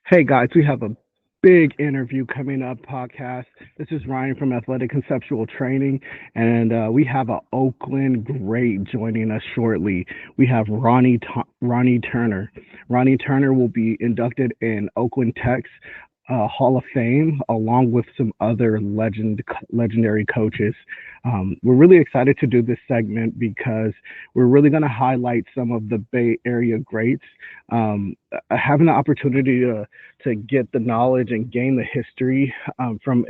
Hey guys, we have a big interview coming up podcast. This is Ryan from Athletic Conceptual Training, and we have a Oakland great joining us shortly. We have Ronnie Turner. Ronnie Turner will be inducted in Oakland Tech's Hall of Fame, along with some other legendary coaches. We're really excited to do this segment because we're really going to highlight some of the Bay Area greats. Having the opportunity to get the knowledge and gain the history from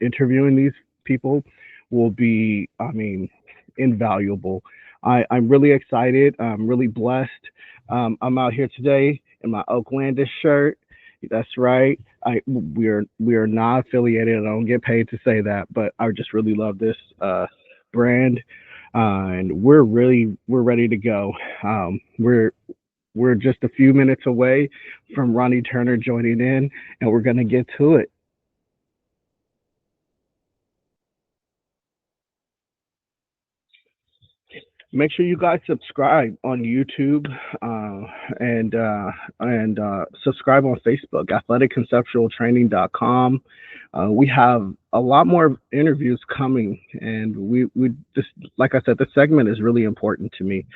interviewing these people will be, I mean, invaluable. I'm really excited. I'm really blessed. I'm out here today in my Oaklandish shirt. That's right. We are not affiliated. I don't get paid to say that, but I just really love this brand, and we're ready to go. We're just a few minutes away from Ronnie Turner joining in, and we're gonna get to it. Make sure you guys subscribe on YouTube and subscribe on Facebook, athleticconceptualtraining.com. We have a lot more interviews coming, and we just like I said, this segment is really important to me.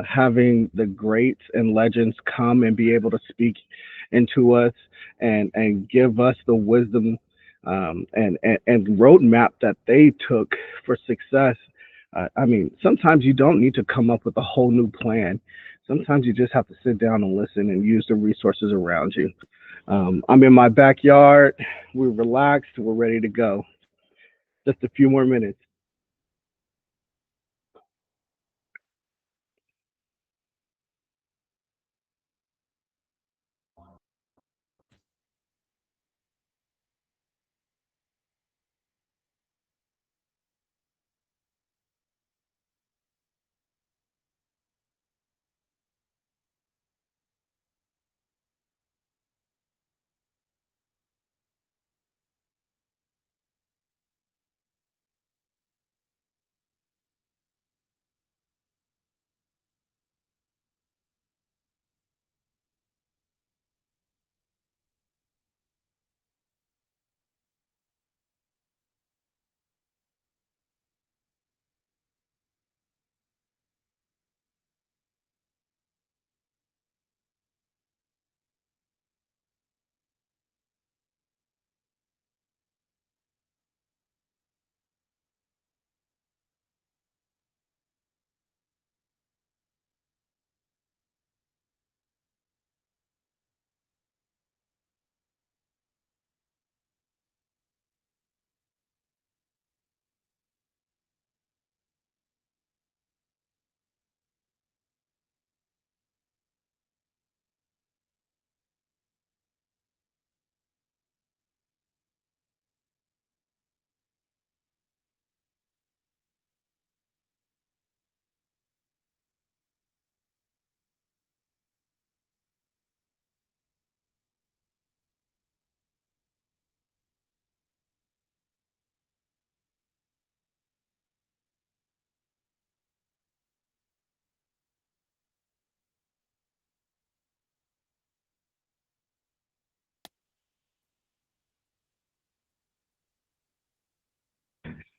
Having the greats and legends come and be able to speak into us and give us the wisdom and roadmap that they took for success. I mean, sometimes you don't need to come up with a whole new plan. Sometimes you just have to sit down and listen and use the resources around you. I'm in my backyard. We're relaxed. We're ready to go. Just a few more minutes.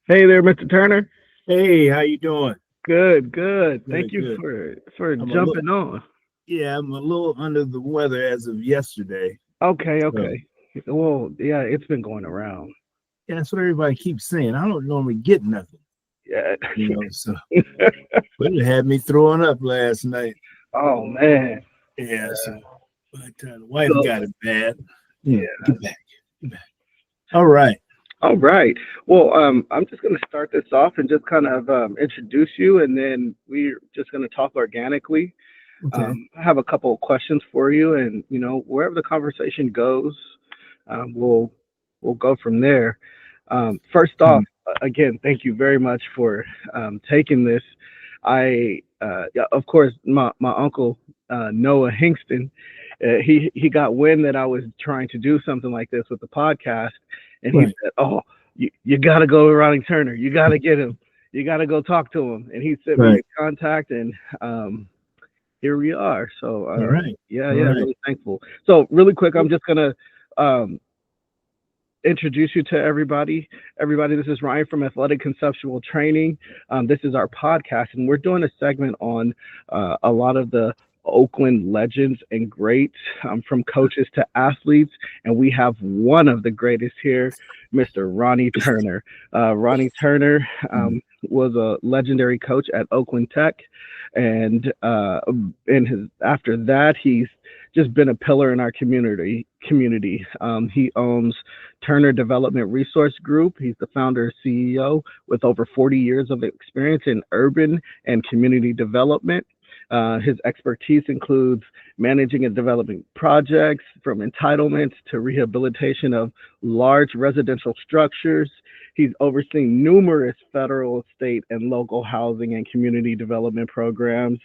Hey there, Mr. Turner. Hey, how you doing? Good, good. Thank Good, you good. for I'm a little, jumping on. I'm a little under the weather as of yesterday. Okay, So, okay. Well, yeah, it's been going around. yeah, that's what everybody keeps saying. I don't normally get nothing, Yeah. so but it had me throwing up last night. Oh man. Yeah, so but the wife So got it bad. yeah. Get back, get back. All right. All right. Well, I'm just going to start this off and just kind of introduce you, and then we're just going to talk organically. Okay. I have a couple of questions for you, and wherever the conversation goes, we'll go from there. First off, Hmm. again, thank you very much for taking this. Yeah, of course, my uncle Noah Hingston, he got wind that I was trying to do something like this with the podcast, and he Right. said, "Oh, you got to go to Ronnie Turner. You got to get him. You got to go talk to him." And he sent me Right. in contact, and um, here we are. So All right. yeah, All yeah, right. really thankful. So really quick, I'm just gonna um, introduce you to everybody. Everybody, this is Ryan from Athletic Conceptual Training. This is our podcast, and we're doing a segment on a lot of the Oakland legends and greats, from coaches to athletes. And we have one of the greatest here, Mr. Ronnie Turner. Ronnie Turner was a legendary coach at Oakland Tech. And in his after that, he's just been a pillar in our community. He owns Turner Development Resource Group. He's the founder and CEO with over 40 years of experience in urban and community development. His expertise includes managing and developing projects from entitlements to rehabilitation of large residential structures. He's overseen numerous federal, state, and local housing and community development programs.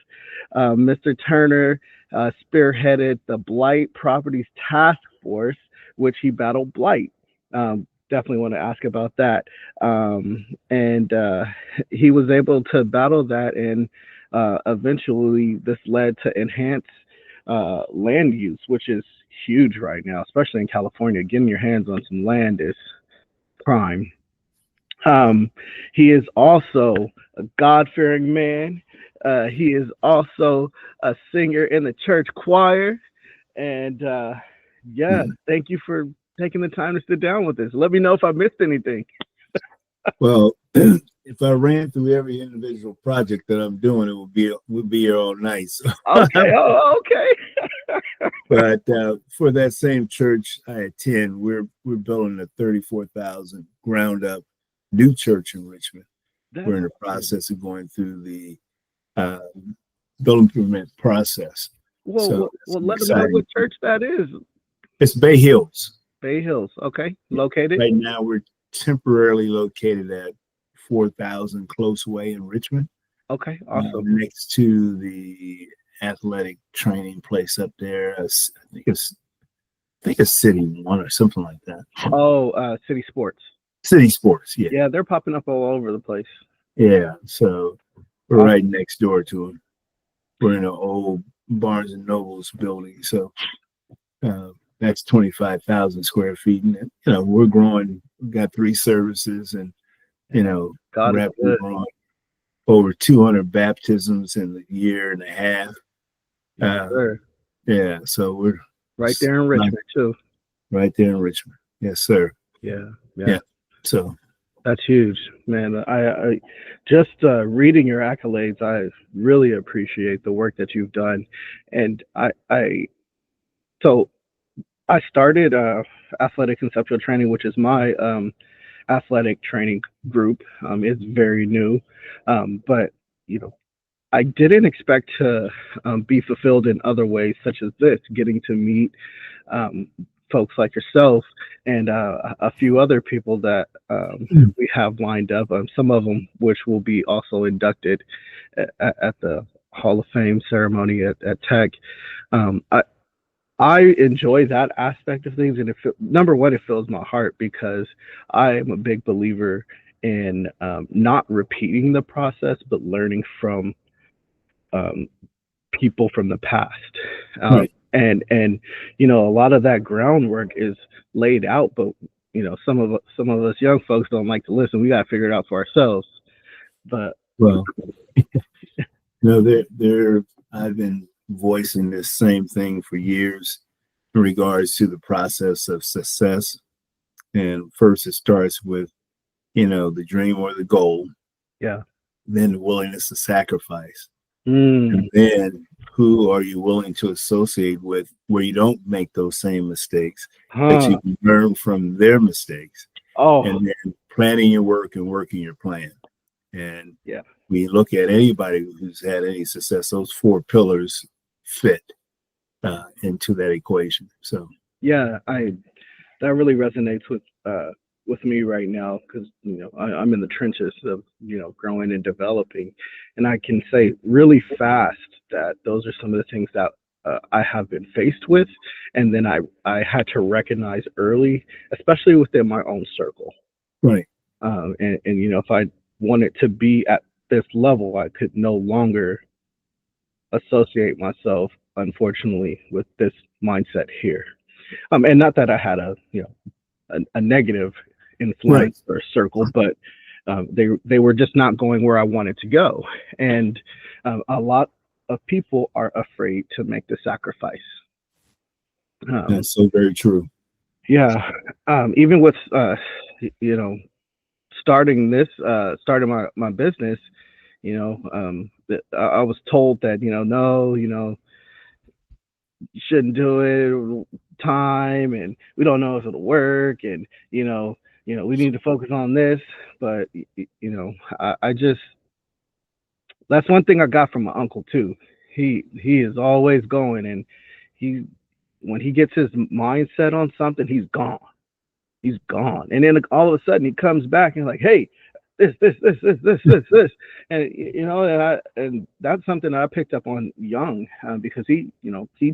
Mr. Turner spearheaded the Blight Properties Task Force, which he battled blight. Definitely want to ask about that. And he was able to battle that, and eventually this led to enhanced land use, which is huge right now, especially in California. Getting your hands on some land is prime. Um, he is also a God fearing man. He is also a singer in the church choir. And yeah, thank you for taking the time to sit down with us. Let me know if I missed anything. Well, if I ran through every individual project that I'm doing, it would be here all night. So, Okay. Oh, okay. but for that same church I attend, we're building a 34,000 ground up new church in Richmond. That's We're in the awesome. process of going through the uh, building permit process. So it's Well, an let them know exciting. what church that is. It's Bay Hills. Bay Hills. Okay. Located. Right now, we're temporarily located at 4,000 Close Way in Richmond, Okay. Awesome. next to the athletic training place up there. I think it's City One or something like that. Oh, City Sports. City Sports, yeah, Yeah, they're popping up all over the place. yeah. So we're right Awesome. next door to them. We're in an old Barnes and Nobles building, so that's 25,000 square feet, and we're growing. We've got three services, and God is rapidly good. growing. Over 200 baptisms in a year and a half. Yes, Uh, sir. yeah, so we're Right there in Richmond too. right there in Richmond. Yes, sir. Yeah. Yeah. Yeah. So, That's huge, man. I just reading your accolades. I really appreciate the work that you've done, and so I started athletic conceptual training, which is my athletic training group. It's very new, but you know I didn't expect to be fulfilled in other ways, such as this, getting to meet um, folks like yourself and a few other people that we have lined up. Some of them, which will be also inducted at the Hall of Fame ceremony at Tech. Um, I, I enjoy that aspect of things, and number one, it fills my heart because I am a big believer in not repeating the process, but learning from um, people from the past. right. And a lot of that groundwork is laid out, but some of us young folks don't like to listen. We got to figure it out for ourselves. But Well, no, I've been voicing this same thing for years in regards to the process of success. And first, it starts with, the dream or the goal, yeah, then the willingness to sacrifice. And mm, then who are you willing to associate with where you don't make those same mistakes, that huh? you can learn from their mistakes, Oh, and then planning your work and working your plan. And yeah, we look at anybody who's had any success, those four pillars fit into that equation. So, yeah. I That really resonates with me right now because I'm in the trenches of growing and developing, and I can say really fast that those are some of the things that I have been faced with, and then I had to recognize early, especially within my own circle, right. and if I wanted to be at this level, I could no longer associate myself, unfortunately, with this mindset here. And not that I had a negative Right. influence or circle, but they were just not going where I wanted to go, and a lot of people are afraid to make the sacrifice. Um, That's so very true. yeah, even with you know starting my business, I was told that no, you shouldn't do it, time, and we don't know if it'll work, and we need to focus on this. But I just that's one thing I got from my uncle too. He is always going, and he when he gets his mindset on something, he's gone. And then all of a sudden he comes back and like, hey, this, and and that's something I picked up on young, because he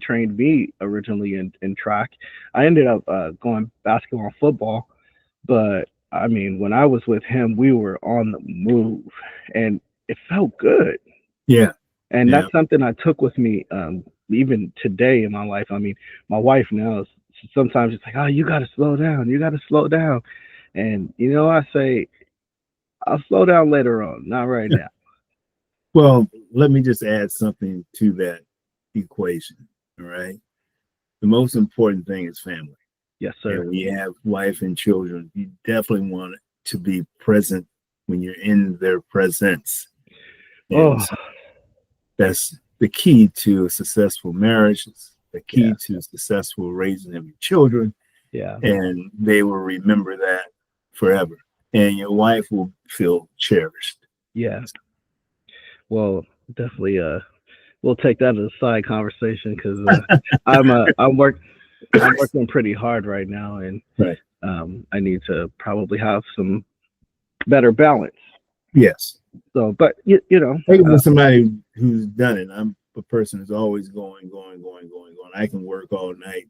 trained me originally in track. I ended up going basketball and football, but I mean, when I was with him, we were on the move, and it felt good. Yeah. And Yeah. that's something I took with me, even today in my life. I mean, my wife now is sometimes it's like, oh, you got to slow down. You got to slow down. And, I say, I'll slow down later on, not right now. Well, let me just add something to that equation. All right. The most important thing is family. Yes, And sir. when you have wife and children, you definitely want to be present when you're in their presence. And Oh, so that's the key to a successful marriage. It's the yeah, key to successful raising of your children. yeah, And they will remember that forever. And your wife will feel cherished. yeah. Well, definitely, we'll take that as a side conversation because I'm, uh, I'm work, I'm working pretty hard right now, and Right. I need to probably have some better balance. Yes. So, but Think of somebody who's done it. I'm a person who's always going. I can work all night,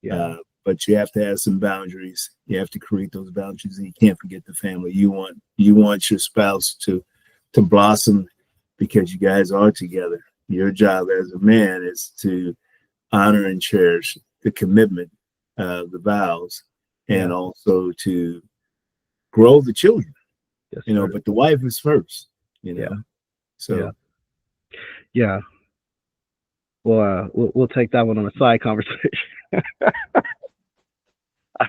yeah, uh, but you have to have some boundaries. You have to create those boundaries, and you can't forget the family. You want your spouse to blossom because you guys are together. Your job as a man is to honor and cherish the commitment, the vows, and yeah, also to grow the children. yes, sir. But the wife is first. You Yeah, know, yeah, so yeah. Well, we'll take that one on a side conversation. I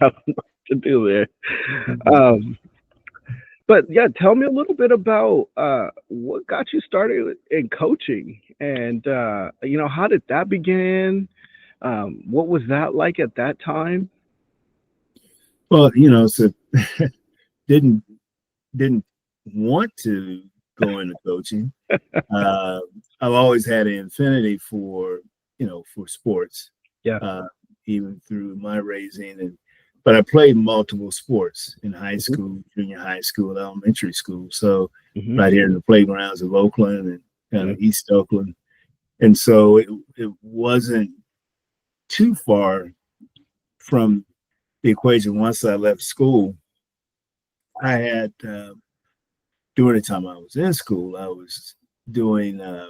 don't know what to do there. Um, but yeah, tell me a little bit about what got you started in coaching, and how did that begin? What was that like at that time? well, so didn't didn't want to go into coaching. Uh, I've always had an affinity for sports, Yeah. uh, even through my raising, but I played multiple sports in high Hmm. school, junior high school, elementary school. So Hmm. right here in the playgrounds of Oakland and kind Yeah. of East Oakland, and so it wasn't too far from the equation. Once I left school, I had during the time I was in school, I was doing a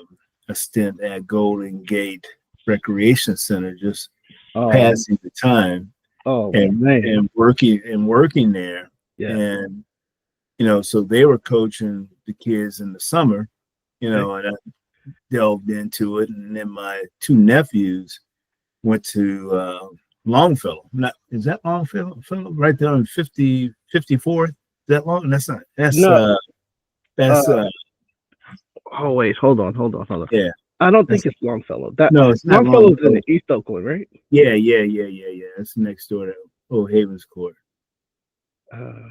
stint at Golden Gate Recreation Center, just Oh, passing the time oh and man. working there. Yeah. And so they were coaching the kids in the summer, Okay. and I delved into it. And then my two nephews went to Longfellow. Not is that Longfellow? Right there on 54th? Is that long? That's not. No. That's Uh. Oh wait. Hold on. yeah. I don't That's think it's Longfellow. That No, it's not Longfellow's in Longfellow. East Oakland, right? Yeah. That's next door to Old Havens Court. Uh,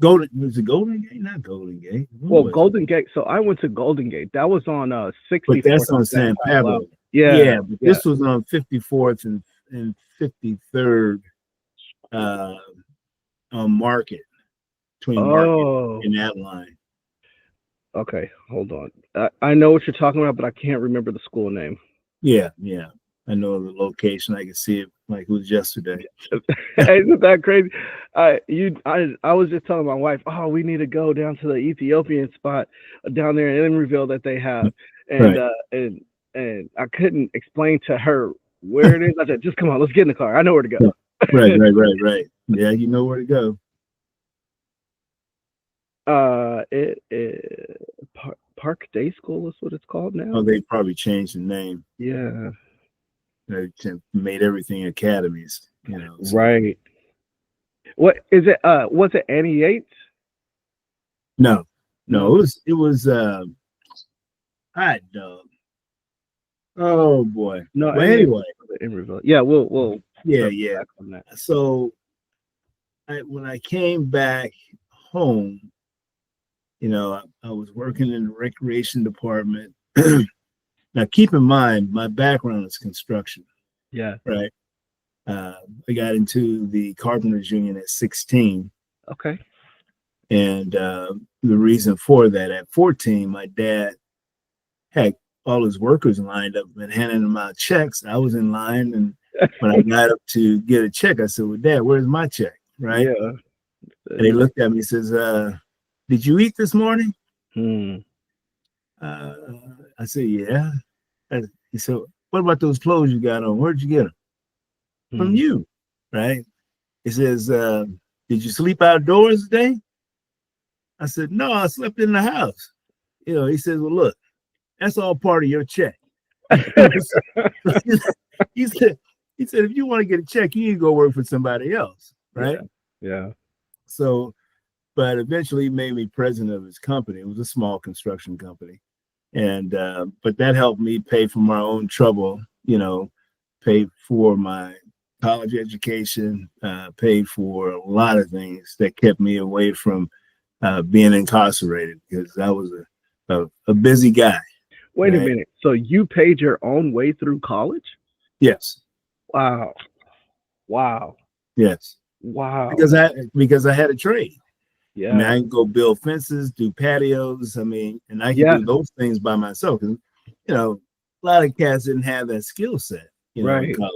Golden was it Golden Gate? Not Golden Gate. What well, was it? Golden Gate. So I went to Golden Gate. That was on But 64th that's and on San San Pablo. Pablo. Yeah. Yeah, but Yeah. this was on 54th and 53rd uh, on Market, between Market Oh. and that line. Okay. Hold on. I know what you're talking about, but I can't remember the school name. Yeah. I know the location. I can see it like it was yesterday. Isn't that crazy? I was just telling my wife, oh, we need to go down to the Ethiopian spot down there in Emeryville that they have, and Right. I couldn't explain to her where it is. I said, "Just come on, let's get in the car. I know where to go." Yeah. Right. Right. Right. Right. Yeah. You know where to go. It Park Day School is what it's called Oh, now. they probably changed the name. Yeah, They made everything academies. So right. What is it? Was it Annie Yates? no, no, No, it was. Hot dog. Oh boy. no, Well, Annie Yates anyway, was in Emeryville. Yeah, we'll yeah, circle yeah. back on that. So when I came back home, I was working in the recreation department. Now, keep in mind, my background is construction, Yeah. right? Uh, I got into the carpenters union at 16, Okay. and the reason for that, at 14, my dad had all his workers lined up and handing them out checks. I was in line, and when I got up to get a check, I said, "Well, Dad, where's my check?" Right? Yeah. And he And, looked at me and says, "Did you eat this morning?" hmm. Uh, I said, "Yeah." He said, "What about those clothes you got on? Where'd you get them?" "From Hmm. you." Right? He says, "Did you sleep outdoors today?" I said, "No, I slept in the house." He says, "Well, look, that's all part of your check." So he said, if you want to get a check, you need to go work for somebody else, Yeah. right? Yeah. So, but eventually he made me president of his company. It was a small construction company. And but that helped me pay for my own trouble, pay for my college education, pay for a lot of things that kept me away from being incarcerated, because I was a busy guy, Wait a right? minute. So you paid your own way through college? Yes, Wow. Wow. yes, Wow. because I had a trade. I mean, Yeah. I can go build fences, do patios. I mean, and I could Yeah. do those things by myself. And, a lot of cats didn't have that skill set, in Right. college.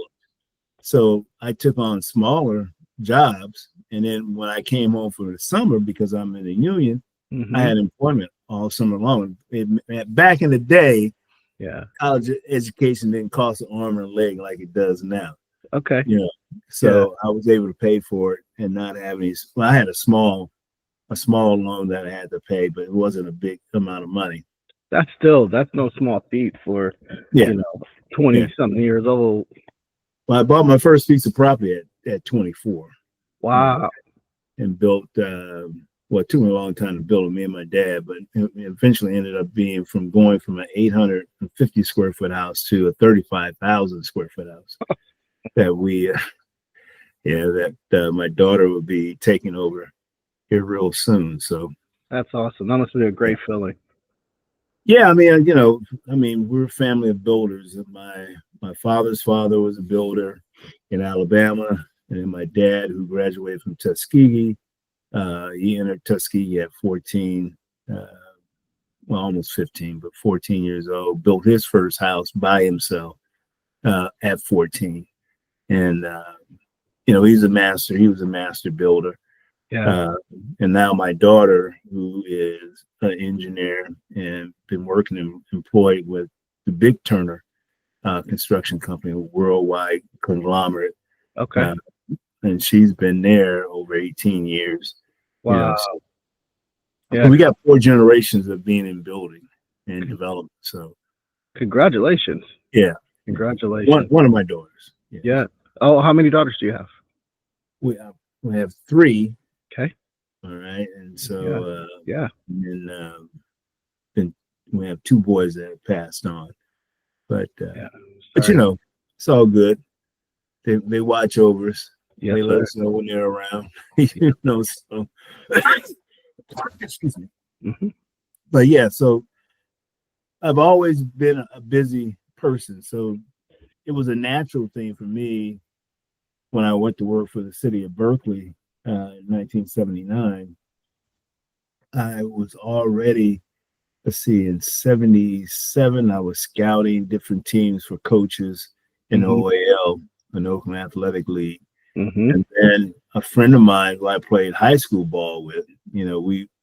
So I took on smaller jobs. And then when I came home for the summer, because I'm in a union, I Hmm. had employment all summer long. Back in the day, Yeah. college education didn't cost an arm and a leg like it does now. Okay. You know, Yeah. so I was able to pay for it and not have any. Well, I had a small loan that I had to pay, but it wasn't a big amount of money. That's no small feat for, Yeah, you know, 20 yeah. something years old. Well, I bought my first piece of property at 24, you know, Wow. and built. Well, it took me a long time to build it, me and my dad, but it eventually ended up being going from an 850 square foot house to a 35,000 square foot house that that my daughter would be taking over here real soon. So That's awesome. That must be a yeah. great feeling. Yeah, I mean, we're a family of builders. My father's father was a builder in Alabama, and then my dad, who graduated from Tuskegee, he entered Tuskegee at 14, uh, well, almost 15, but 14 years old. Built his first house by himself at 14, and he's a master. He was a master builder. Yeah. Uh, and now my daughter, who is an engineer and been working employed with the Big Turner construction company, a worldwide conglomerate, Okay. uh, and she's been there over 18 years. Wow. So Yeah. we got 4 generations of being in building and development. So Congratulations. yeah, yeah. One Congratulations. one of my daughters. Yes, Yeah. Oh, how many daughters do you have? we have 3. Okay. All right, and Yeah. so Yeah. and then we have 2 boys that have passed on. But Yeah. but Sorry. it's all good. They watch over us. Yes, They let sir. us know when they're around. So excuse me. Hmm. But yeah, so I've always been a busy person. So it was a natural thing for me when I went to work for the city of Berkeley in 1979. I was already, let's see, in 77, I was scouting different teams for coaches in Hmm. OAL, an Oakland Athletic League. Hmm. And then a friend of mine who I played high school ball with,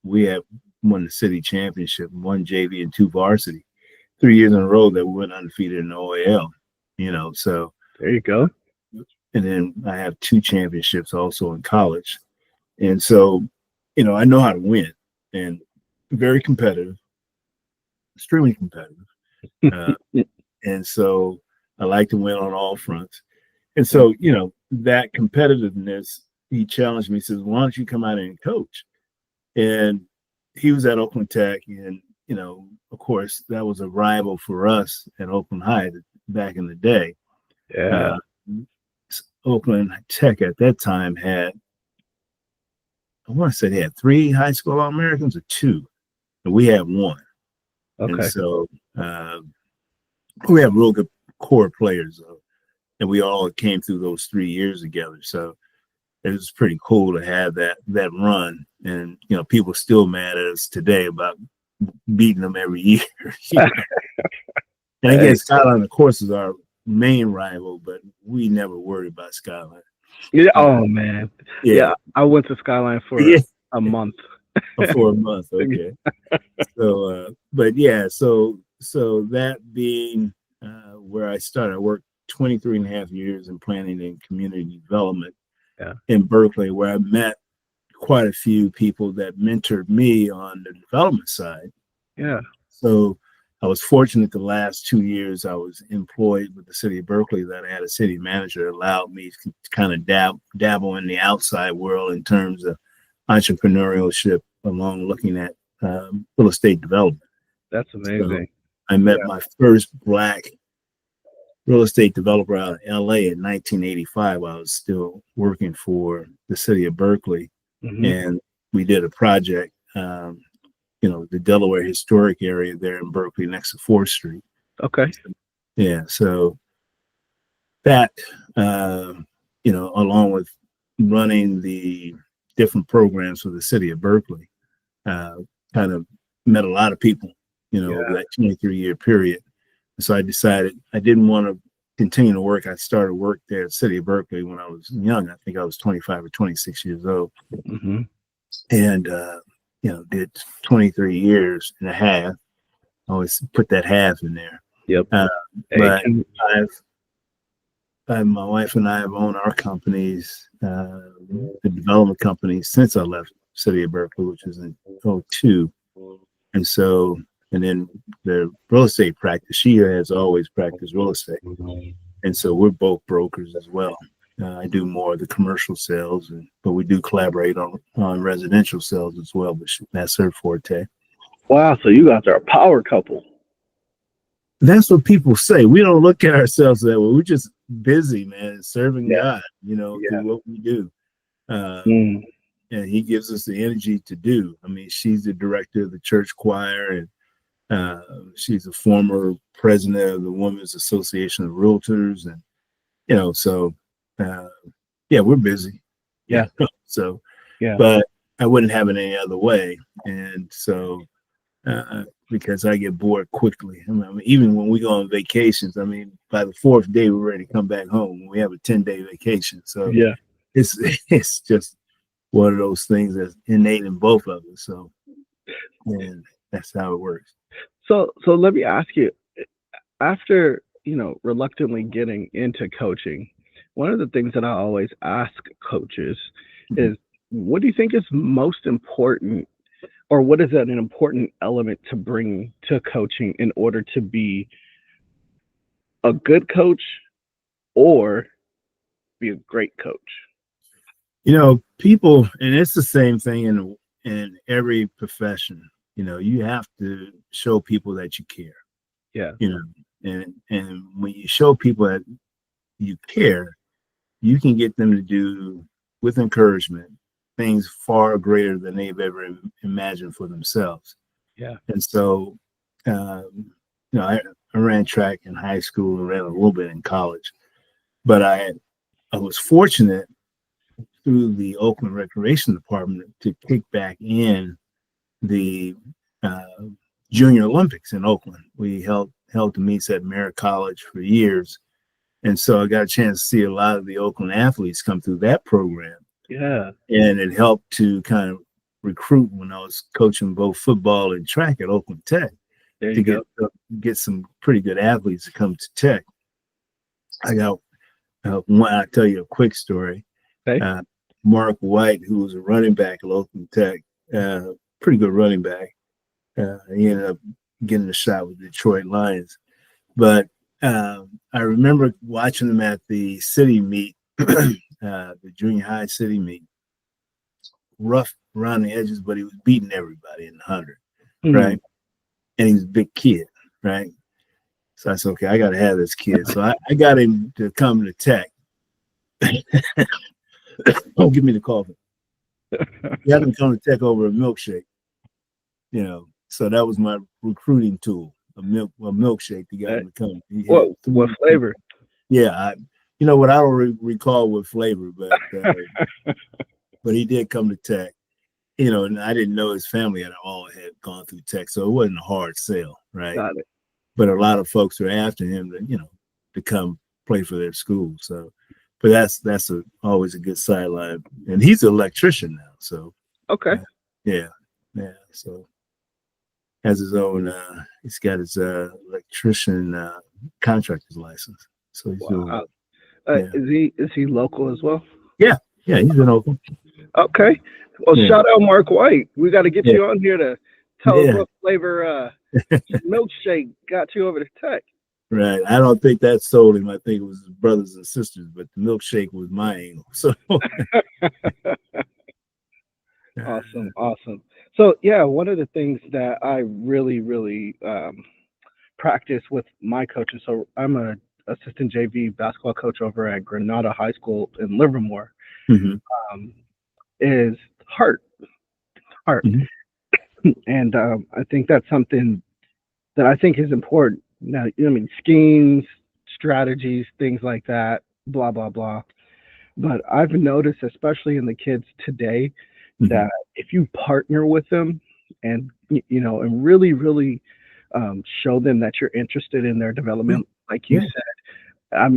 we have won the city championship, 1 JV and 2 varsity. 3 years in a row that we went undefeated in the OAL, so, There you go. and then I have 2 championships also in college. And so, I know how to win and very competitive, extremely competitive. Uh, and so I like to win on all fronts. And Yeah. so, that competitiveness, he challenged me, he says, why don't you come out and coach? And he was at Oakland Tech. And, of course, that was a rival for us at Oakland High back in the day. Yeah. Uh, Oakland Tech at that time had, I want to say they had 3 high school All-Americans or 2, and we had 1. And Okay. so we have real good core players, and we all came through those 3 years together. So it was pretty cool to have that run. And people still mad at us today about beating them every year. And again, Hey. Skyline, of course, is our main rival, but we never worry about Skyline. Yeah. Uh, Oh man. yeah, Yeah. I went to Skyline for yeah, a month. for a month. Okay. So, but yeah, so that being where I started, I worked 23 and a half years in planning and community development Yeah. in Berkeley, where I met quite a few people that mentored me on the development side. Yeah. So I was fortunate the last 2 years I was employed with the city of Berkeley, that I had a city manager that allowed me to kind of dabble in the outside world in terms of entrepreneurship, along looking at real estate development. That's So amazing. I met Yeah. my first Black real estate developer out of LA in 1985. I was still working for the city of Berkeley, Hmm. and we did a project, the Delaware historic area there in Berkeley next to 4th Street. Okay. Yeah, so that, along with running the different programs for the city of Berkeley, uh, kind of met a lot of people, over Yeah. that 23-year period. So I decided I didn't want to continue to work. I started work there at the city of Berkeley when I was young. I think I was 25 or 26 years old, Hmm. and did 23 years and a half. I always put that half in there. Yep. Uh, Hey, but my wife and I have owned our companies, the development companies, since I left the city of Berkeley, which was in '02. And so, and then the real estate practice, she has always practiced real estate. And so we're both brokers as well. I do more of the commercial sales, but we do collaborate on residential sales as well, which that's her forte. wow. So you guys are a power couple. That's what people say. We don't look at ourselves that way. We're just busy, man, serving Yeah. God, through Yeah. what we do. Mm. And he gives us the energy to do. I mean, she's the director of the church choir, and she's a former president of the Women's Association of Realtors. And, so, yeah, we're busy. Yeah. So, Yeah. but I wouldn't have it any other way. And so, because I get bored quickly. I mean, even when we go on vacations, I mean, by the 4th day, we're ready to come back home. We have a 10-day vacation. So Yeah. it's just one of those things that's innate in both of us. So, and that's how it works. So let me ask you, after, reluctantly getting into coaching, one of the things that I always ask coaches is, what do you think is most important, or what is an important element to bring to coaching in order to be a good coach or be a great coach? People, and it's the same thing in every profession. You have to show people that you care. Yeah. And when you show people that you care, you can get them to do, with encouragement, things far greater than they've ever imagined for themselves. Yeah. And so, I ran track in high school and ran a little bit in college, but I was fortunate through the Oakland Recreation Department to kick back in the uh, Junior Olympics in Oakland. We held the meets at Merritt College for years. And so I got a chance to see a lot of the Oakland athletes come through that program. Yeah. And it helped to kind of recruit when I was coaching both football and track at Oakland Tech. There to you go. get some pretty good athletes to come to Tech. I got one. I'll tell you a quick story. Okay. Uh, Mark White, who was a running back at Oakland Tech, pretty good running back. He ended up getting a shot with the Detroit Lions. But I remember watching him at the city meet, the junior high city meet. Rough around the edges, but he was beating everybody in the 100, right? And he was a big kid, right? So I said, okay, I got to have this kid. So I got him to come to Tech. Don't give me the coffee. You have to come to Tech over a milkshake, So that was my recruiting tool, a milkshake to get him to come. What flavor? Yeah, what I don't recall what flavor, but he did come to Tech. And I didn't know his family at all had gone through Tech, so it wasn't a hard sell, right? Got it. But a lot of folks are after him to come play for their school. So, but that's always a good sideline. And he's an electrician now, so okay, yeah. So has his own. He's got his electrician contractor's license. So he's doing. Is he local as well? Yeah, he's in Oakland. Okay. Well, shout out Mark White. We got to get you on here to tell us what flavor milkshake got you over to Tech. Right. I don't think that sold him. I think it was his brothers and sisters, but the milkshake was my angle. So Awesome. So yeah, one of the things that I really, really practice with my coaches. So I'm a assistant JV basketball coach over at Granada High School in Livermore. Mm-hmm. Is heart. Mm-hmm. And I think that's something that I think is important. Now, schemes, strategies, things like that, blah, blah, blah. But I've noticed, especially in the kids today, that if you partner with them and, and really, really show them that you're interested in their development, like you said,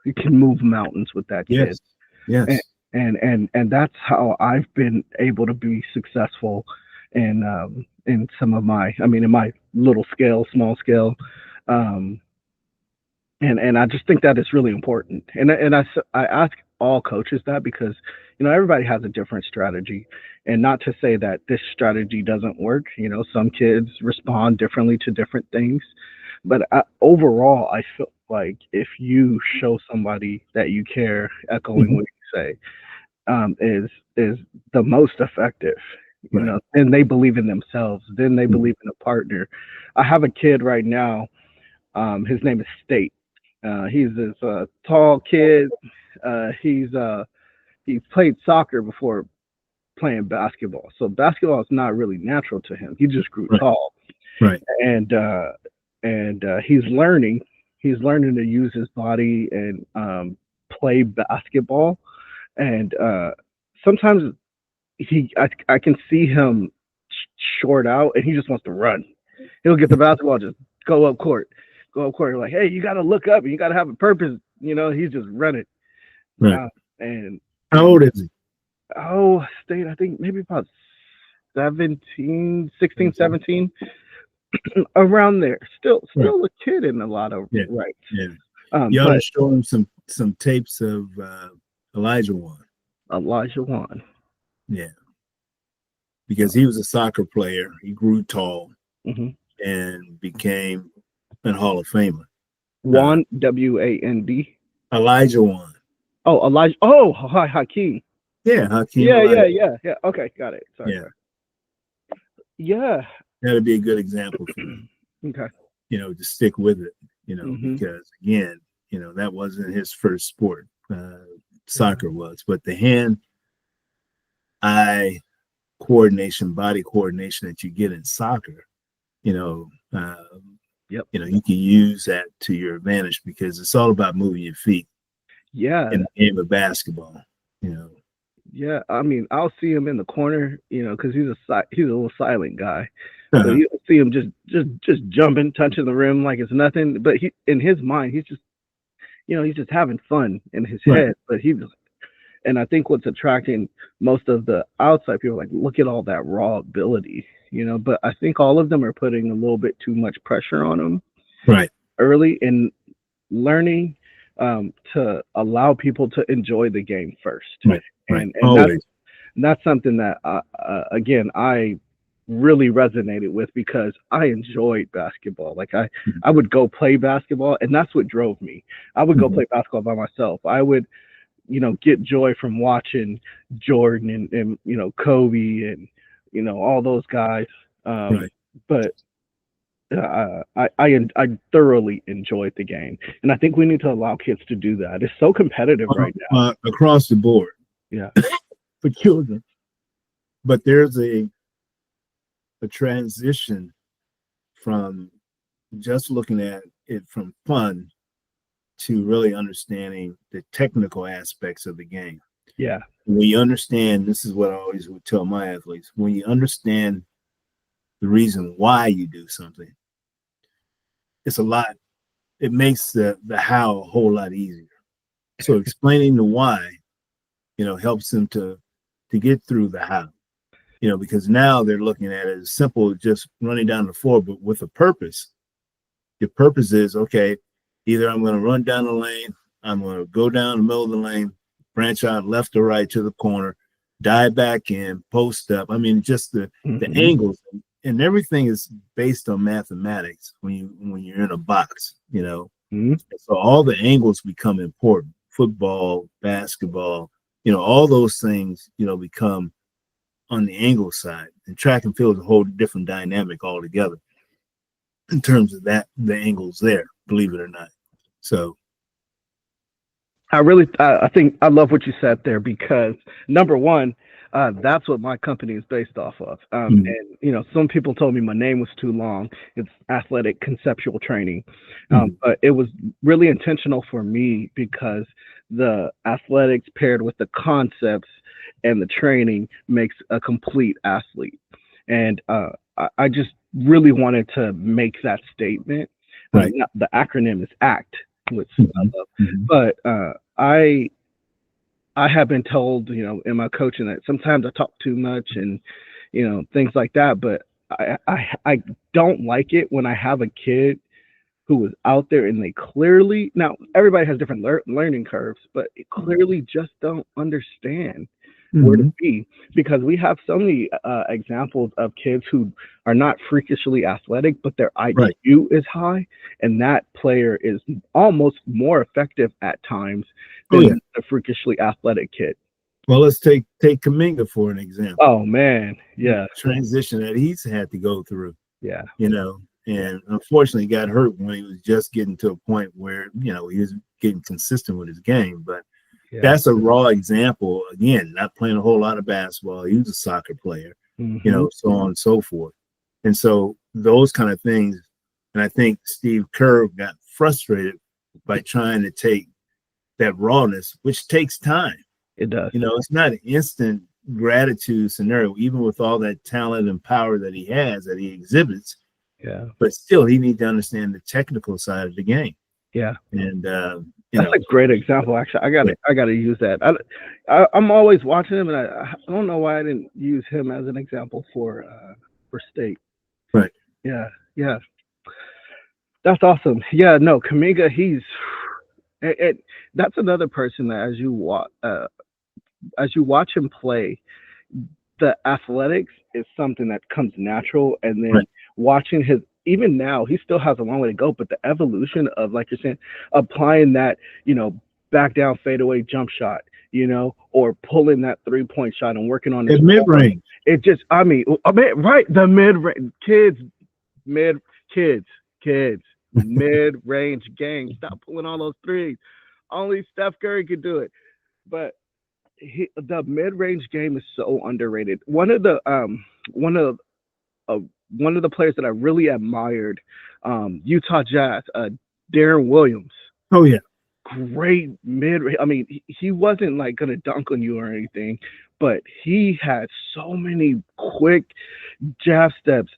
you can move mountains with that kid. Yes. And that's how I've been able to be successful in some of my, in my small scale, and I just think that is really important. And I ask all coaches that because everybody has a different strategy, and not to say that this strategy doesn't work. Some kids respond differently to different things, but overall, I feel like if you show somebody that you care, echoing what you say, is the most effective. And they believe in themselves. Then they believe in a partner. I have a kid right now. His name is State. He's this tall kid. He played soccer before playing basketball. So basketball is not really natural to him. He just grew tall. Right. And he's learning. He's learning to use his body and play basketball. And sometimes I can see him short out, and he just wants to run. He'll get the basketball, just go up court. Like, hey, you got to look up, and you got to have a purpose. He's just running. Right. And how old is he? Oh, State, I think maybe about 16, 17, around there. Still a kid in a lot of rights. Yeah. You ought to show him some tapes of Elijah Wan. Yeah. Because he was a soccer player. He grew tall and became a Hall of Famer. Wan, W-A-N-D. Elijah Wan. Oh, Elijah. Oh, hi, Hakeem. Yeah, Hakeem. Yeah. Okay, got it. Sorry. Yeah. That'd be a good example for him. Okay. To stick with it, because again, that wasn't his first sport. Soccer was, but the hand-eye coordination, body coordination that you get in soccer, you can use that to your advantage because it's all about moving your feet. Yeah. In the game of basketball, Yeah, I'll see him in the corner, because he's a little silent guy. So you'll see him just jumping, touching the rim like it's nothing. But in his mind, he's just, he's just having fun in his head. But And I think what's attracting most of the outside people, like, look at all that raw ability, but I think all of them are putting a little bit too much pressure on them Right. early in learning, to allow people to enjoy the game first. Right. Right. And Always. that's something that, again, I really resonated with because I enjoyed basketball. Like, I would go play basketball, and that's what drove me. I would go Mhm. play basketball by myself. I would, get joy from watching Jordan and Kobe and all those guys. Right. But I thoroughly enjoyed the game, and I think we need to allow kids to do that. It's so competitive right now. Across the board Yeah. for children, but there's a transition from just looking at it from fun to really understanding the technical aspects of the game. Yeah. When you understand, this is what I always would tell my athletes, when you understand the reason why you do something, it's a lot, it makes the how a whole lot easier. So explaining the why, helps them to get through the how, because now they're looking at it as simple as just running down the floor, but with a purpose. Your purpose is, okay, either I'm going to run down the lane, I'm going to go down the middle of the lane, branch out left or right to the corner, dive back in, post up. I mean, just the Hmm. angles and everything is based on mathematics when you're in a box, Hmm. So all the angles become important. Football, basketball, all those things, become on the angle side. And track and field is a whole different dynamic altogether in terms of the angles there, believe it or not. So, I think I love what you said there because number one, that's what my company is based off of. mm, And some people told me my name was too long. It's Athletic Conceptual Training, mm, but it was really intentional for me because the athletics paired with the concepts and the training makes a complete athlete. And I just really wanted to make that statement. right. The acronym is ACT, which I Mm-hmm, love, mm-hmm, but I have been told, in my coaching that sometimes I talk too much and things like that. But I don't like it when I have a kid who is out there and they clearly, now everybody has different learning curves, but it clearly just don't understand where to mm-hmm, be because we have so many examples of kids who are not freakishly athletic, but their right. IQ is high, and that player is almost more effective at times Oh yeah. than a freakishly athletic kid. Well, let's take Kaminga for an example. Oh man, yeah, Transition that he's had to go through, yeah, and unfortunately got hurt when he was just getting to a point where he was getting consistent with his game. But yeah. that's a raw example. Again, not playing a whole lot of basketball. He was a soccer player, Hmm. so on and so forth. And so those kind of things. And I think Steve Kerr got frustrated by trying to take that rawness, which takes time. It does. It's not an instant gratitude scenario, even with all that talent and power that he has, that he exhibits. Yeah, But still, he needs to understand the technical side of the game. yeah. And That's a great example. Actually, yeah, I gotta use that. I'm always watching him, and I don't know why I didn't use him as an example for state. right, Yeah, yeah, that's awesome. Yeah, no, Kamiga, that's another person that as you watch him play, the athletics is something that comes natural, and then right. watching his even now he still has a long way to go, but the evolution of, like you're saying, applying that, back down fadeaway jump shot, or pulling that 3-point shot and working on his At mid form. range, It just, I mean, right, the mid range mid kids kids mid range game. Stop pulling all those threes. Only Steph Curry could do it, but the mid range game is so underrated. One of uh, one of the players that I really admired, Utah Jazz, Darren Williams. oh yeah, Great mid. I mean, he wasn't like gonna dunk on you or anything, but he had so many quick jab steps.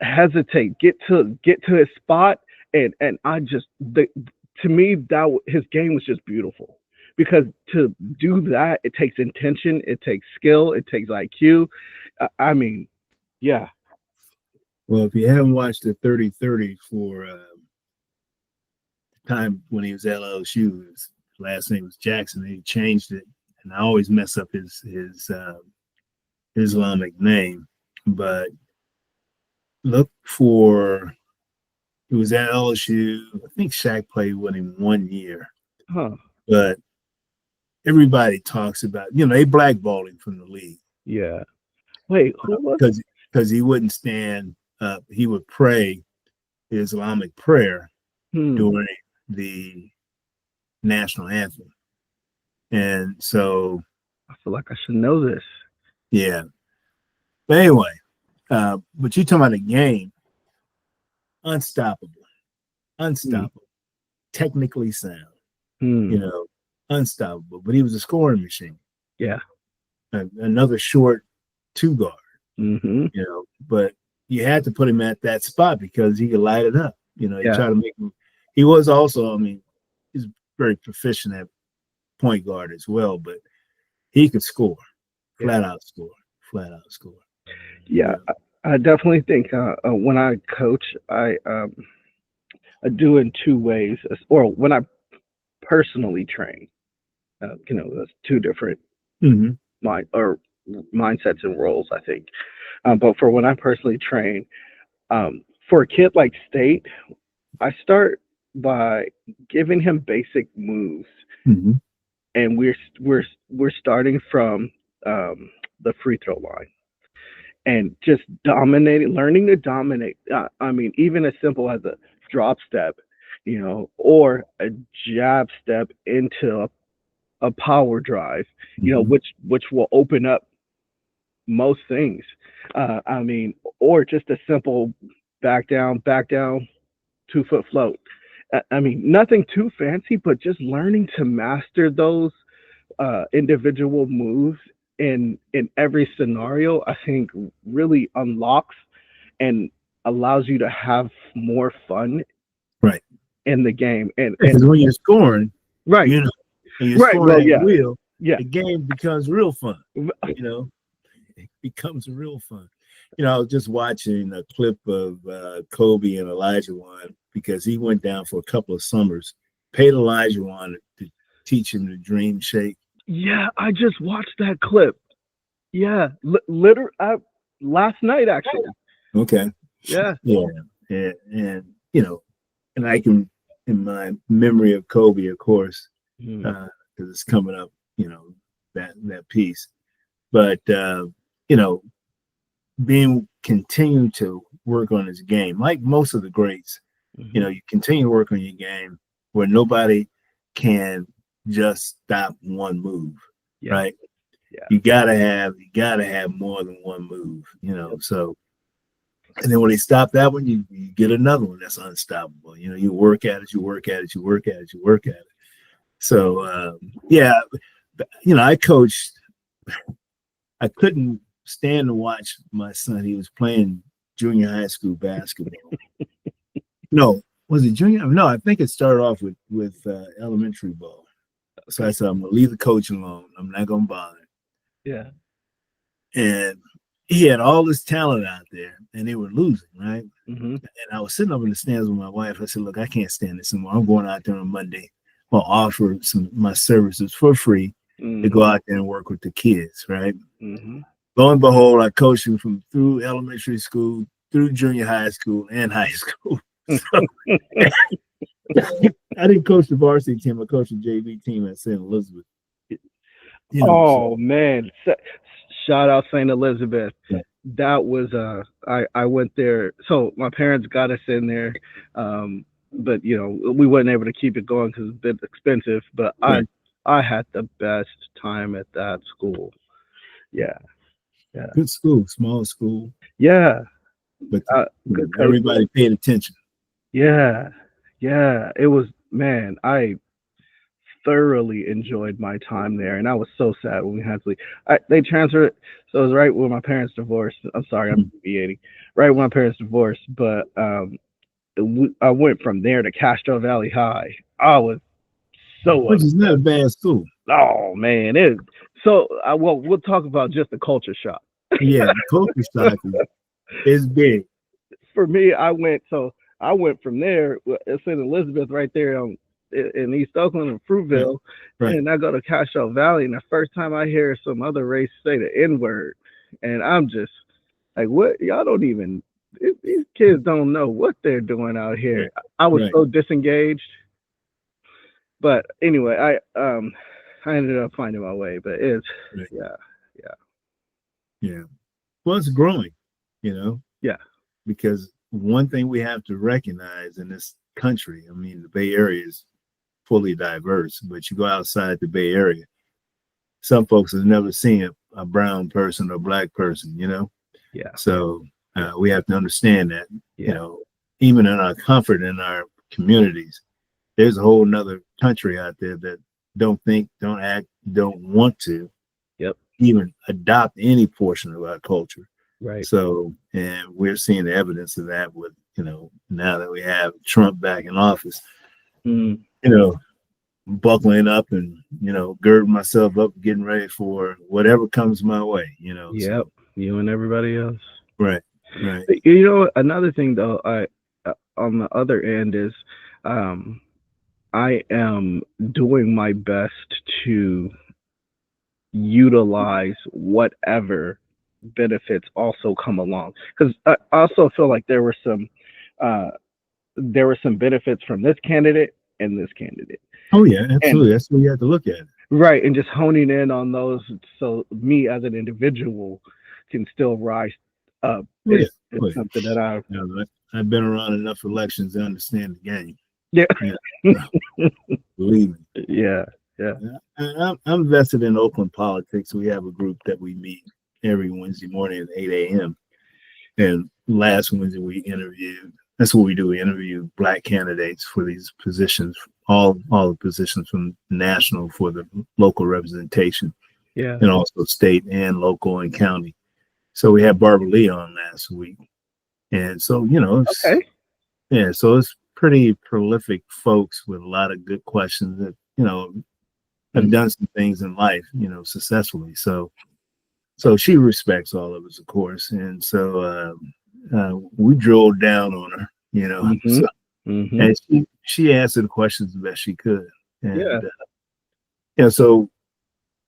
Hesitate, get to his spot, and I just to me his game was just beautiful because to do that, it takes intention, it takes skill, it takes IQ. I mean, yeah, Well, if you haven't watched the 30-30 for time when he was at LSU, his last name was Jackson, and he changed it. And I always mess up his Islamic name, but look for he was at LSU. I think Shaq played with him 1 year, huh? but everybody talks about they blackballed him from the league Yeah. Wait, who was? because he wouldn't stand up. He would pray Islamic prayer Hmm. during the national anthem, and so I feel like I should know this. yeah. But anyway, but you talking about a game, unstoppable, Hmm. unstoppable, technically sound, you Hmm. know, unstoppable. But he was a scoring machine, Yeah. another short two guard, Mm-hmm. But you had to put him at that spot because he could light it up. He Yeah. tried to make him. He was also, I mean, he's very proficient at point guard as well, but he could score, Yeah. flat out score, flat out score. Yeah. I definitely think when I coach, I do in two ways, or when I personally train. That's two different Mm-hmm. mind or mindsets and roles, I think. But for when I personally train, for a kid like State, I start by giving him basic moves, Mm-hmm. and we're starting from the free throw line and just dominating, learning to dominate. I mean, even as simple as a drop step, or a jab step into a power drive, Mm-hmm. which will open up most things. I mean, or just a simple back down, 2 foot float. I mean, nothing too fancy, but just learning to master those individual moves in every scenario, I think really unlocks and allows you to have more fun Right. in the game. And Because when you're scoring, right, you know, and you're right. scoring Well, at yeah, will, yeah, the game becomes real fun. You know, it becomes real fun. I was just watching a clip of Kobe and Elijah Wan because he went down for a couple of summers, paid Elijah Wan to teach him the dream shake. yeah. I just watched that clip. Yeah, last night actually. Okay. Yeah. Yeah. And and I can, in my memory of Kobe, of course, Hmm. because it's coming up, that piece. But, you know, being continue to work on his game, like most of the greats. Hmm. You continue to work on your game where nobody can just stop one move, Yeah. right? Yeah. You gotta have more than one move, Yep. So, and then when they stop that one, you get another one that's unstoppable. You work at it, you work at it, you work at it, you work at it. So yeah, I coached. I couldn't stand to watch my son. He was playing junior high school basketball. No, was it junior? No, I think it started off with elementary ball. So I Okay. said, I'm gonna leave the coach alone. I'm not gonna bother. Yeah. And he had all this talent out there, and they were losing, right? Hmm. And I was sitting up in the stands with my wife. I said, "Look, I can't stand this anymore. I'm going out there on Monday. I'll offer my services for free to go Hmm. out there and work with the kids, right?" Hmm. Lo and behold, I coached him from through elementary school, through junior high school, and high school. So I didn't coach the varsity team. I coached the JV team at St. Elizabeth. So Oh man, shout out Saint Elizabeth. yeah. That was I went there. So my parents got us in there, but we weren't able to keep it going because it's a bit expensive. But I Right. I had the best time at that school. Yeah, yeah, Good school, small school, yeah. but Good coaching. everybody paid attention. Yeah, yeah. It was, man. I thoroughly enjoyed my time there, and I was so sad when we had to leave. They transferred it, so it was right when my parents divorced. I'm sorry, I'm deviating. Right when my parents divorced, but I went from there to Castro Valley High. I was So which is not a bad school. oh man, it so well we'll talk about just the culture shock. Yeah, the culture shock is big. For me, I went from there. It's in Elizabeth, right there in East Oakland and Right, Fruitville, right, and I go to Castro Valley, and the first time I hear some other race say the N word, and I'm just like, what? Y'all don't even. These kids don't know what they're doing out right, here. I was right, so disengaged, but anyway, I ended up finding my way. But it's right. yeah, yeah, Yeah. Well, it's growing, you know, yeah, because one thing we have to recognize in this country, I mean, the Bay Area is fully diverse, but you go outside the Bay Area, some folks have never seen a brown person or black person, you know. yeah, So yeah, we have to understand that, you yeah. know, even in our comfort in our communities, there's a whole nother country out there that don't think, don't act, don't want to Yep. even adopt any portion of our culture. Right. So, and we're seeing the evidence of that with, you know, now that we have Trump back in office, Mm, you know, buckling up and, you know, girding myself up, getting ready for whatever comes my way, you know. yep. So, You and everybody else. right, right. You know, another thing though, I on the other end is, um, I am doing my best to utilize whatever benefits also come along. Because I also feel like uh, there were some benefits from this candidate and this candidate, Oh, yeah, and absolutely. That's what you have to look at. right, and just honing in on those so me as an individual can still rise up Oh, yeah. is Oh, yeah. something that I You know, I've been around enough elections to understand the game. yeah You know, believe me. yeah yeah I'm vested in Oakland politics. We have a group that we meet every Wednesday morning at 8 a.m. And last Wednesday we interviewed. That's what we do. We interview black candidates for these positions, all the positions from national for the local representation, yeah and also state and local and county. So we had Barbara Lee on last week, and so you know, okay yeah, so it's pretty prolific folks with a lot of good questions that you know have mm, done some things in life, you know, successfully. So she respects all of us, of course, and so we drilled down on her, you know. mm-hmm So mm-hmm and she answered the questions the best she could, yeah and yeah. So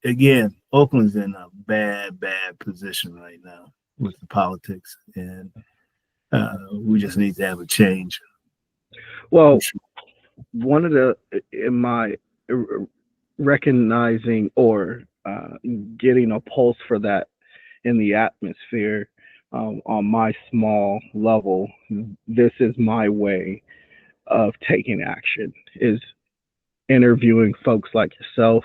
again, Oakland's in a bad position right now with the politics, and we just need to have a change. well one of the in my recognizing or getting a pulse for that in the atmosphere on my small level, this is my way of taking action is interviewing folks like yourself,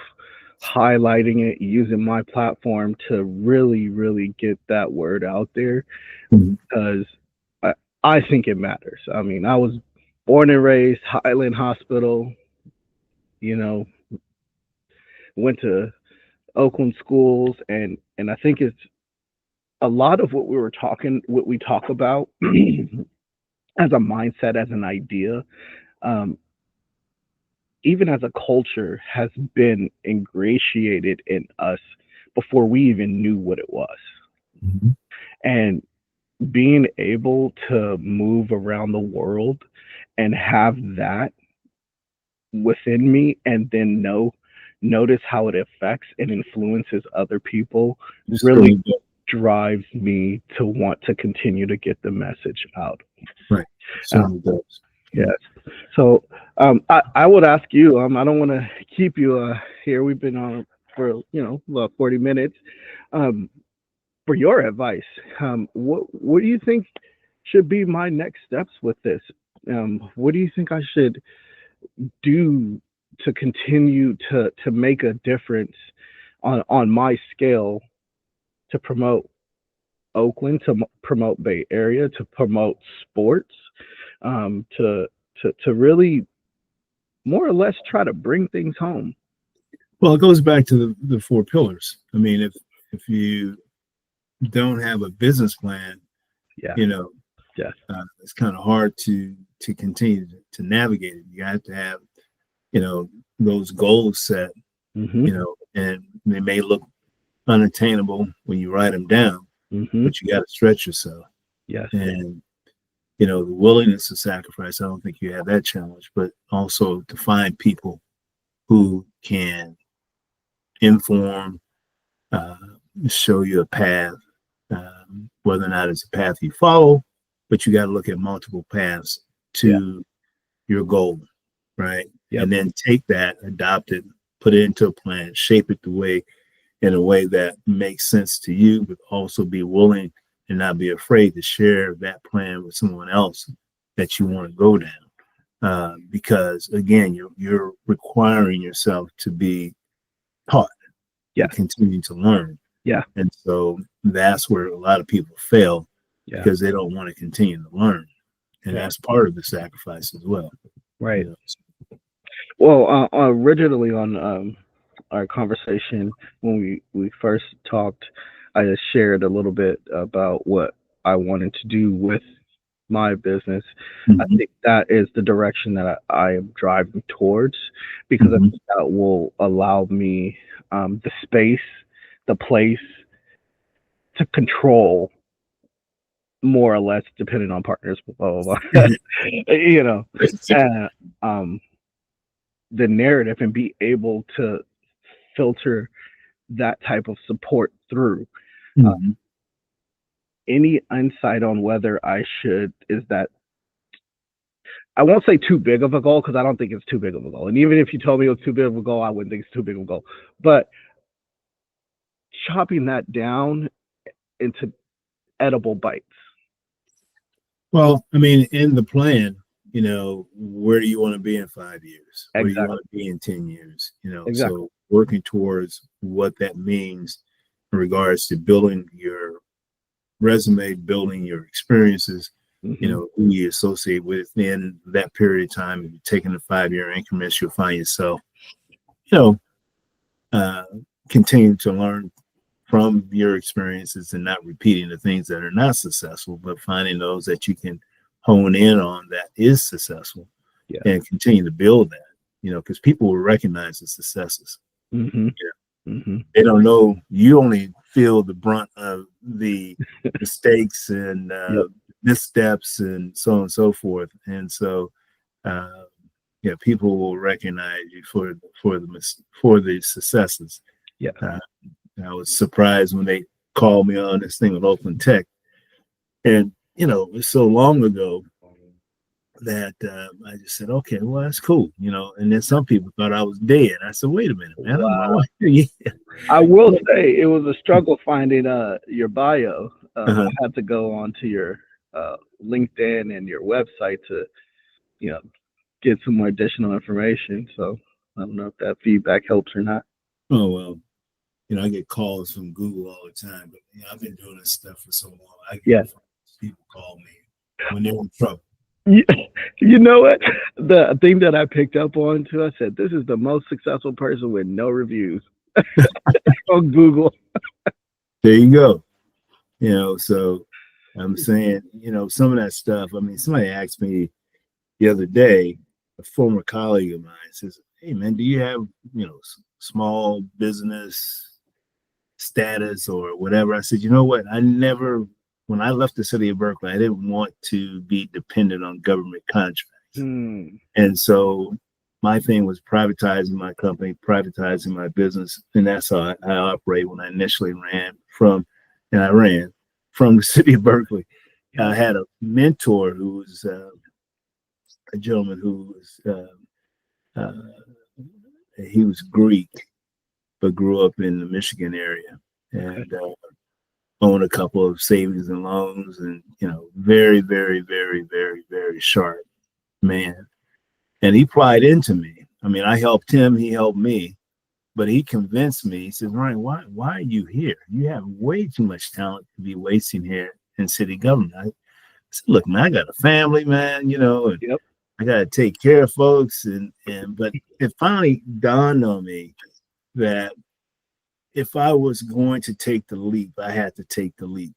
highlighting it, using my platform to really, really get that word out there Mhm. because I, I think it matters. I mean, I was born and raised Highland Hospital, you know, went to Oakland schools, and I think it's a lot of what we talk about as a mindset, as an idea, um, even as a culture, has been ingratiated in us before we even knew what it was. Mhm. And being able to move around the world and have that within me and then notice how it affects and influences other people really Certainly does. drives me to want to continue to get the message out. Right. Uh, Certainly does. yes. Yeah. So I would ask you. I don't want to keep you here. We've been on for about 40 minutes. Um, for your advice, what do you think should be my next steps with this? What do you think I should do to continue to make a difference on my scale to promote Oakland, to promote Bay Area, to promote sports, to to really more or less try to bring things home. Well, it goes back to the four pillars. I mean, if you don't have a business plan, Yeah, you know, yeah, it's kind of hard to continue to navigate it. You have to have those goals set, Mm-hmm. and they may look unattainable when you write them down, Mm-hmm. but you got to stretch yourself. Yes. And, the willingness to sacrifice, I don't think you have that challenge, but also to find people who can inform, uh, show you a path, whether or not it's a path you follow, but you got to look at multiple paths Yeah. to your goal, right? Yep. And then take that, adopt it, put it into a plan, shape it in a way that makes sense to you, but also be willing and not be afraid to share that plan with someone else that you want to go down. Because again, you're requiring yourself to be taught Yeah. and continue to learn. Yeah. And so that's where a lot of people fail Yeah. because they don't want to continue to learn. And Yeah. that's part of the sacrifice as well. Right. You know. Well, originally on our conversation when we first talked, I just shared a little bit about what I wanted to do with my business. I Mhm, think that is the direction that I am driving towards because I mhm. think that will allow me the space, the place to control more or less, depending on partners, blah blah blah. you know, and um, the narrative and be able to filter that type of support through. Uh, Mhm. any insight on whether I should is that I won't say too big of a goal because I don't think it's too big of a goal. And even if you told me it was too big of a goal, I wouldn't think it's too big of a goal. But chopping that down into edible bites. Well, I mean, in the plan, where do you want to be in 5 years? Where do you want Exactly. to be in 10 years? Exactly. So working towards what that means in regards to building your resume, building your experiences, Hmm. who you associate with in that period of time. If you're taking the 5 year increments, you'll find yourself, you know, uh, continue to learn from your experiences and not repeating the things that are not successful, but finding those that you can hone in on that is successful Yeah. and continue to build that, because people will recognize the successes. Hmm. You know, Hmm. they don't know you only feel the brunt of the mistakes and Yep. missteps and so on and so forth. And so, uh, yeah, people will recognize you for the successes. Yeah. Uh, I was surprised when they called me on this thing with Oakland Tech, and it was so long ago that I just said, okay, well that's cool, And then some people thought I was dead. I said, wait a minute, man, I'm my Wow. wife. Yeah. I will say it was a struggle finding your bio. I Uh-huh. had to go onto your LinkedIn and your website to you know get some more additional information. So I don't know if that feedback helps or not. Oh well, I get calls from Google all the time, but I've been doing this stuff for so long. I get Yeah. people call me when they're in trouble. You, you know what? The thing that I picked up on too, I said this is the most successful person with no reviews on Google. There you go. So I'm saying, some of that stuff. I mean, somebody asked me the other day, a former colleague of mine says, "Hey, man, do you have small business status or whatever?" I said, "You know what? I never, when I left the city of Berkeley, I didn't want to be dependent on government contracts, Hmm. and so." My thing was privatizing my company, privatizing my business, and that's how I operate. When I initially I ran from the city of Berkeley. I Yeah. had a mentor who was a gentleman who was he was Greek but grew up in the Michigan area Okay. and owned a couple of savings and loans, and very very very very very sharp man. And he pried into me. I mean, I helped him, he helped me, but he convinced me. He says, Ryan, why are you here? You have way too much talent to be wasting here in city government. I said, look, man, I got a family, man, and Yep. I got to take care of folks. But it finally dawned on me that if I was going to take the leap, I had to take the leap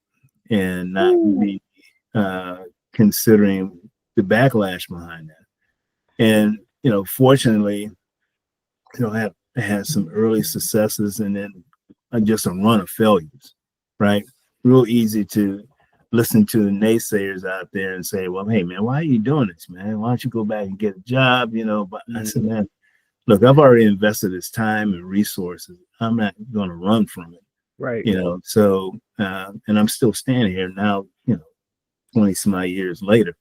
and not Ooh. be uh, considering the backlash behind that. And, fortunately, I had some early successes and then just a run of failures, right? Real easy to listen to the naysayers out there and say, well, hey, man, why are you doing this, man? Why don't you go back and get a job? But I said, Mm. man, look, I've already invested this time and resources. I'm not going to run from it, Right. So, and I'm still standing here now, 20 some odd years later,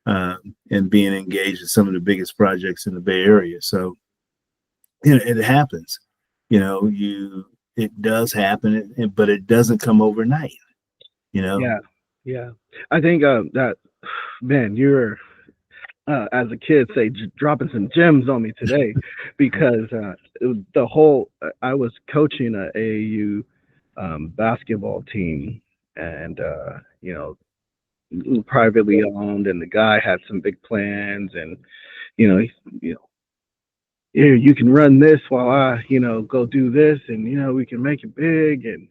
and being engaged in some of the biggest projects in the Bay Area. So, it happens, it does happen, but it doesn't come overnight, you know. Yeah. Yeah. I think that, man, you're as a kid say dropping some gems on me today because the whole I was coaching a AAU basketball team, and privately owned, and the guy had some big plans, and you know here you can run this while I go do this, and we can make it big. And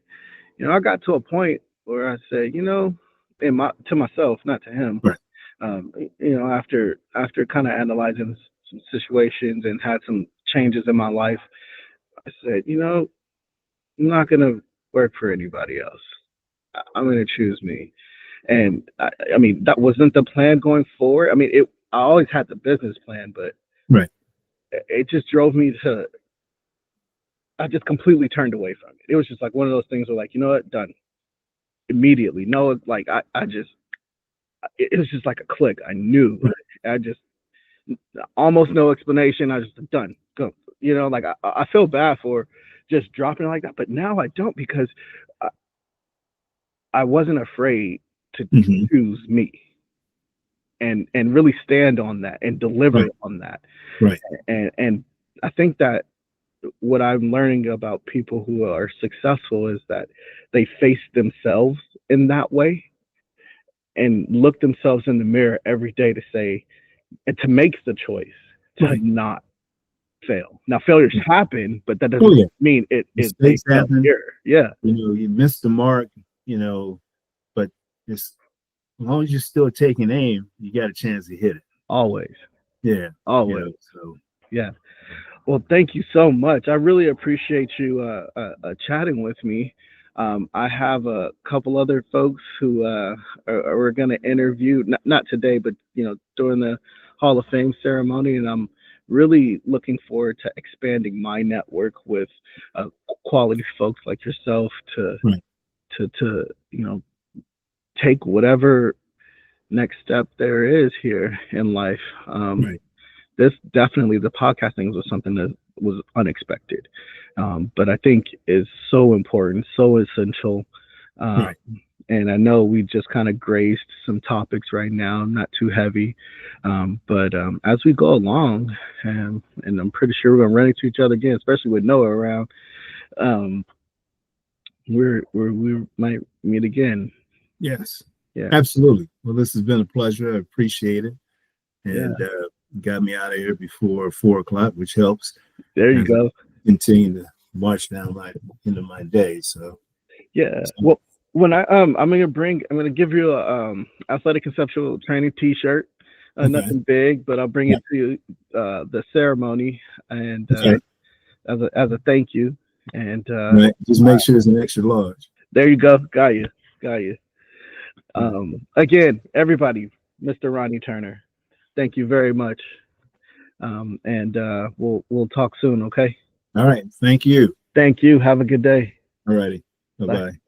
I got to a point where I said, in my to myself, not to him, Right. after kind of analyzing some situations and had some changes in my life, I said, I'm not gonna work for anybody else. I'm gonna choose me. And I mean, that wasn't the plan going forward. I mean, I always had the business plan, but Right. it just drove me to. I just completely turned away from it. It was just like one of those things where, like, you know what, done immediately. No, like I just, it was just like a click. I knew. Right. I just almost no explanation. I just done. Go. Like I feel bad for just dropping it like that, but now I don't because I, I wasn't afraid to Mm-hmm. choose me and really stand on that and deliver Right. on that. Right. And I think that what I'm learning about people who are successful is that they face themselves in that way and look themselves in the mirror every day to say and to make the choice to Right. not fail. Now failures happen, but that Oh doesn't yeah, mean it is a mistakes happen. failure. Yeah, You missed the mark. But it's, as long as you're still taking aim, you got a chance to hit it. always, Yeah. always. So Yeah. Well, thank you so much. I really appreciate you chatting with me. I have a couple other folks who are going to interview, not today, but during the Hall of Fame ceremony, and I'm really looking forward to expanding my network with uh, quality folks like yourself to right. to take whatever next step there is here in life. Right. This definitely the podcasting was something that was unexpected, but I think is so important, so essential. Um, Right. and I know we just kind of grazed some topics right now, not too heavy, but as we go along, and I'm pretty sure we're gonna run into each other again, especially with Noah around. Um, we might meet again. Yes. Yeah, Absolutely. Well, this has been a pleasure. I appreciate it, yeah. and got me out of here before 4 o'clock, which helps There you as I go. continue to march down my into my day. Yeah. So Well, when I'm gonna give you a athletic conceptual training T-shirt. okay. Nothing big, but I'll bring Yeah. it to you the ceremony and Okay. as a thank you. And Right. Just make sure it's an extra large. there you go. Got you. Got you. All right. Again, everybody, Mr. Ronnie Turner. Thank you very much. And we'll talk soon. Okay. All right. Thank you. Thank you. Have a good day. All righty. Bye Bye. bye.